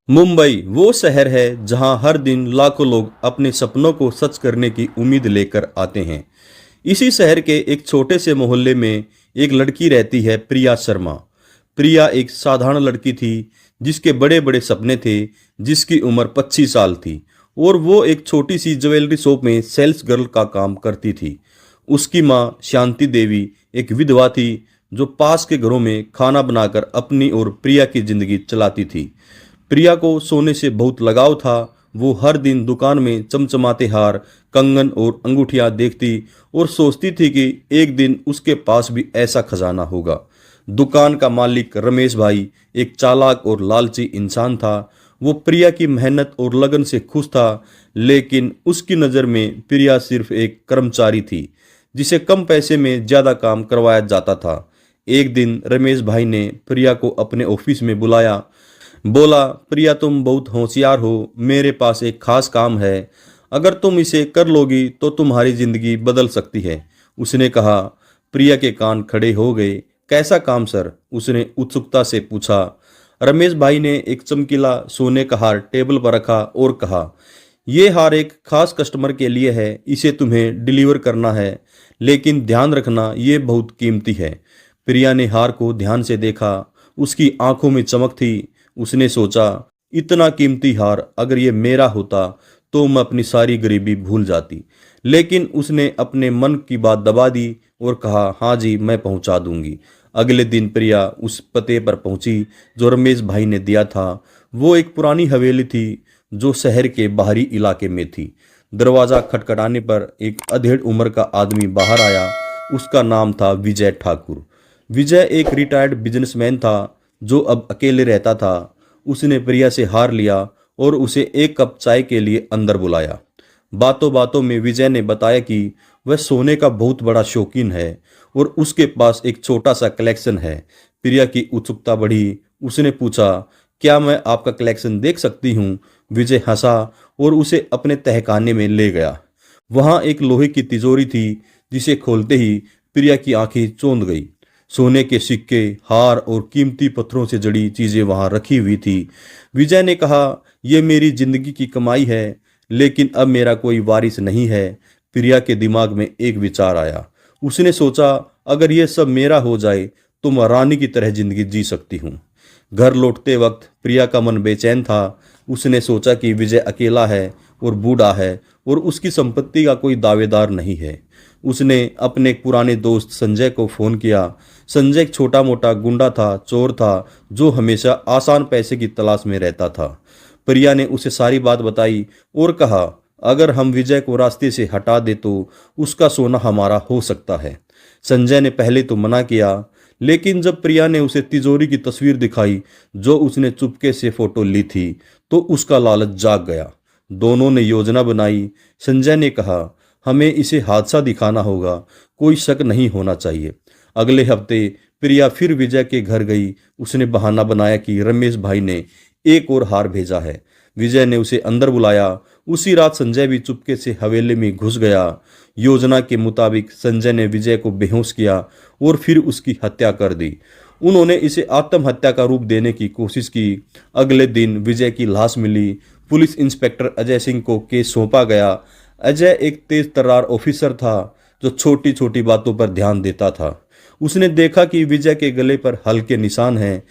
मुंबई वो शहर है जहां हर दिन लाखों लोग अपने सपनों को सच करने की उम्मीद लेकर आते हैं। इसी शहर के एक छोटे से मोहल्ले में एक लड़की रहती है, प्रिया शर्मा। प्रिया एक साधारण लड़की थी जिसके बड़े बड़े सपने थे, जिसकी उम्र 25 साल थी और वो एक छोटी सी ज्वेलरी शॉप में सेल्स गर्ल का काम करती थी। उसकी माँ शांति देवी एक विधवा थी जो पास के घरों में खाना बनाकर अपनी और प्रिया की जिंदगी चलाती थी। प्रिया को सोने से बहुत लगाव था। वो हर दिन दुकान में चमचमाते हार, कंगन और अंगूठियां देखती और सोचती थी कि एक दिन उसके पास भी ऐसा खजाना होगा। दुकान का मालिक रमेश भाई एक चालाक और लालची इंसान था। वो प्रिया की मेहनत और लगन से खुश था, लेकिन उसकी नज़र में प्रिया सिर्फ एक कर्मचारी थी जिसे कम पैसे में ज़्यादा काम करवाया जाता था। एक दिन रमेश भाई ने प्रिया को अपने ऑफिस में बुलाया। बोला, प्रिया तुम बहुत होशियार हो, मेरे पास एक खास काम है। अगर तुम इसे कर लोगी तो तुम्हारी जिंदगी बदल सकती है। उसने कहा। प्रिया के कान खड़े हो गए। कैसा काम सर? उसने उत्सुकता से पूछा। रमेश भाई ने एक चमकीला सोने का हार टेबल पर रखा और कहा, यह हार एक खास कस्टमर के लिए है, इसे तुम्हें डिलीवर करना है, लेकिन ध्यान रखना यह बहुत कीमती है। प्रिया ने हार को ध्यान से देखा। उसकी आंखों में चमक थी। उसने सोचा, इतना कीमती हार अगर ये मेरा होता तो मैं अपनी सारी गरीबी भूल जाती। लेकिन उसने अपने मन की बात दबा दी और कहा, हाँ जी, मैं पहुंचा दूंगी। अगले दिन प्रिया उस पते पर पहुंची जो रमेश भाई ने दिया था। वो एक पुरानी हवेली थी जो शहर के बाहरी इलाके में थी। दरवाजा खटखटाने पर एक अधेड़ उम्र का आदमी बाहर आया। उसका नाम था विजय ठाकुर। विजय एक रिटायर्ड बिजनेसमैन था जो अब अकेले रहता था। उसने प्रिया से हार लिया और उसे एक कप चाय के लिए अंदर बुलाया। बातों बातों में विजय ने बताया कि वह सोने का बहुत बड़ा शौकीन है और उसके पास एक छोटा सा कलेक्शन है। प्रिया की उत्सुकता बढ़ी। उसने पूछा, क्या मैं आपका कलेक्शन देख सकती हूँ? विजय हंसा और उसे अपने तहखाने में ले गया। वहाँ एक लोहे की तिजोरी थी जिसे खोलते ही प्रिया की आंखें चौंध गई। सोने के सिक्के, हार और कीमती पत्थरों से जड़ी चीजें वहां रखी हुई थी। विजय ने कहा, यह मेरी जिंदगी की कमाई है, लेकिन अब मेरा कोई वारिस नहीं है। प्रिया के दिमाग में एक विचार आया। उसने सोचा, अगर यह सब मेरा हो जाए तो मैं रानी की तरह जिंदगी जी सकती हूँ। घर लौटते वक्त प्रिया का मन बेचैन था। उसने सोचा कि विजय अकेला है और बूढ़ा है और उसकी संपत्ति का कोई दावेदार नहीं है। उसने अपने एक पुराने दोस्त संजय को फ़ोन किया। संजय एक छोटा मोटा गुंडा था, चोर था, जो हमेशा आसान पैसे की तलाश में रहता था। प्रिया ने उसे सारी बात बताई और कहा, अगर हम विजय को रास्ते से हटा दे तो उसका सोना हमारा हो सकता है। संजय ने पहले तो मना किया, लेकिन जब प्रिया ने उसे तिजोरी की तस्वीर दिखाई जो उसने चुपके से फोटो ली थी, तो उसका लालच जाग गया। दोनों ने योजना बनाई। संजय ने कहा, हमें इसे हादसा दिखाना होगा, कोई शक नहीं होना चाहिए। अगले हफ्ते प्रिया फिर विजय के घर गई। उसने बहाना बनाया कि रमेश भाई ने एक और हार भेजा है। विजय ने उसे अंदर बुलाया। उसी रात संजय भी चुपके से हवेली में घुस गया। योजना के मुताबिक संजय ने विजय को बेहोश किया और फिर उसकी हत्या कर दी। उन्होंने इसे आत्महत्या का रूप देने की कोशिश की। अगले दिन विजय की लाश मिली। पुलिस इंस्पेक्टर अजय सिंह को केस सौंपा गया। अजय एक तेज तर्रार ऑफिसर था जो छोटी छोटी बातों पर ध्यान देता था। उसने देखा कि विजय के गले पर हल्के निशान हैं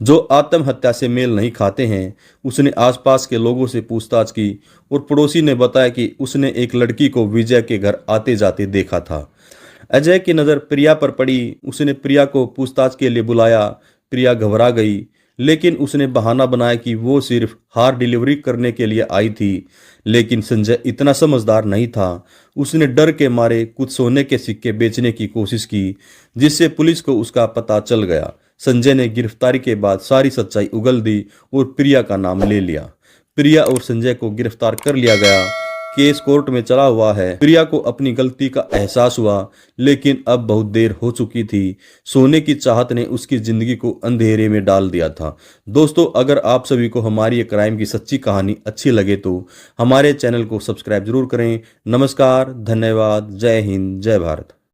जो आत्महत्या से मेल नहीं खाते हैं। उसने आसपास के लोगों से पूछताछ की और पड़ोसी ने बताया कि उसने एक लड़की को विजय के घर आते जाते देखा था। अजय की नज़र प्रिया पर पड़ी। उसने प्रिया को पूछताछ के लिए बुलाया। प्रिया घबरा गई, लेकिन उसने बहाना बनाया कि वो सिर्फ हार डिलीवरी करने के लिए आई थी। लेकिन संजय इतना समझदार नहीं था। उसने डर के मारे कुछ सोने के सिक्के बेचने की कोशिश की, जिससे पुलिस को उसका पता चल गया। संजय ने गिरफ्तारी के बाद सारी सच्चाई उगल दी और प्रिया का नाम ले लिया। प्रिया और संजय को गिरफ्तार कर लिया गया। केस कोर्ट में चला हुआ है। प्रिया को अपनी गलती का एहसास हुआ, लेकिन अब बहुत देर हो चुकी थी। सोने की चाहत ने उसकी जिंदगी को अंधेरे में डाल दिया था। दोस्तों, अगर आप सभी को हमारी ये क्राइम की सच्ची कहानी अच्छी लगे तो हमारे चैनल को सब्सक्राइब जरूर करें। नमस्कार, धन्यवाद, जय हिंद, जय भारत।